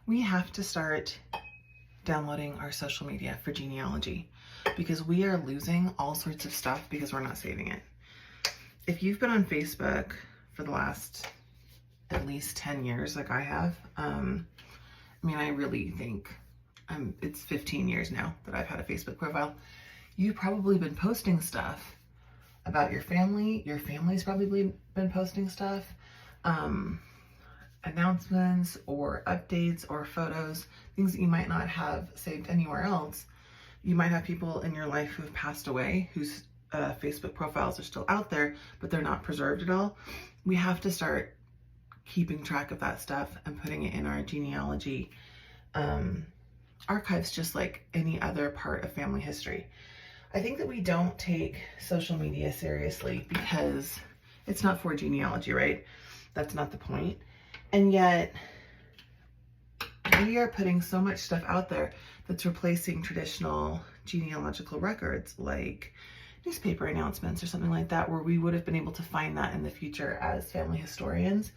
We have to start downloading our social media for genealogy because we are losing all sorts of stuff because we're not saving it. If you've been on Facebook for the last at least 10 years like I have, I really think it's 15 years now that I've had a Facebook profile. You've probably been posting stuff about your family. Your family's probably been posting stuff, announcements or updates or photos, things that you might not have saved anywhere else. You might have people in your life who have passed away, whose Facebook profiles are still out there, but they're not preserved at all. We have to start keeping track of that stuff and putting it in our genealogy archives, just like any other part of family history. I think that we don't take social media seriously because it's not for genealogy, right? That's not the point. And yet we are putting so much stuff out there that's replacing traditional genealogical records, like newspaper announcements or something like that, where we would have been able to find that in the future as family historians.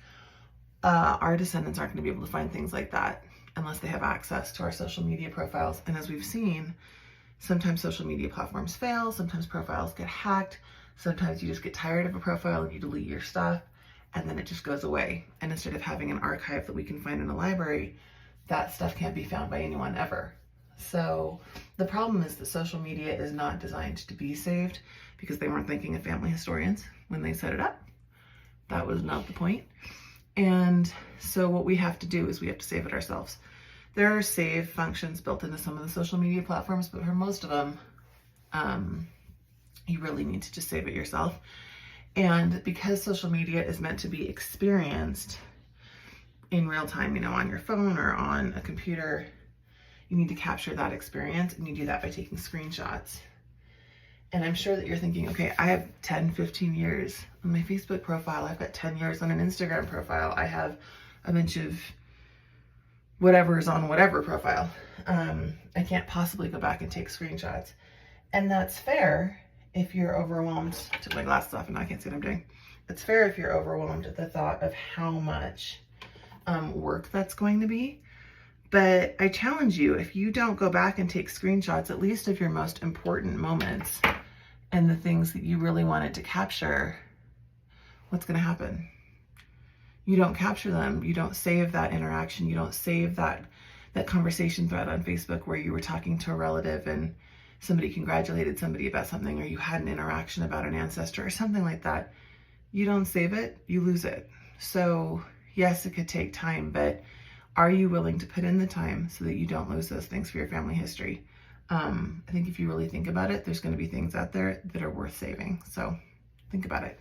Our descendants aren't going to be able to find things like that unless they have access to our social media profiles. And as we've seen, sometimes social media platforms fail, sometimes profiles get hacked, sometimes you just get tired of a profile and you delete your stuff, and then it just goes away. And instead of having an archive that we can find in a library, that stuff can't be found by anyone ever. So the problem is that social media is not designed to be saved because they weren't thinking of family historians when they set it up. That was not the point. And so what we have to do is we have to save it ourselves. There are save functions built into some of the social media platforms, but for most of them, you really need to just save it yourself. And because social media is meant to be experienced in real time, on your phone or on a computer, you need to capture that experience, and you do that by taking screenshots. And I'm sure that you're thinking, okay, I have 10, 15 years on my Facebook profile. I've got 10 years on an Instagram profile. I have a bunch of whatever's on whatever profile. I can't possibly go back and take screenshots. And that's fair if you're overwhelmed. I took my glasses off and now I can't see what I'm doing. It's fair if you're overwhelmed at the thought of how much work that's going to be. But I challenge you, if you don't go back and take screenshots, at least of your most important moments and the things that you really wanted to capture, what's going to happen? You don't capture them. You don't save that interaction. You don't save that conversation thread on Facebook where you were talking to a relative and somebody congratulated somebody about something, or you had an interaction about an ancestor or something like that. You don't save it, you lose it. So yes, it could take time, but are you willing to put in the time so that you don't lose those things for your family history? I think if you really think about it, there's going to be things out there that are worth saving. So think about it.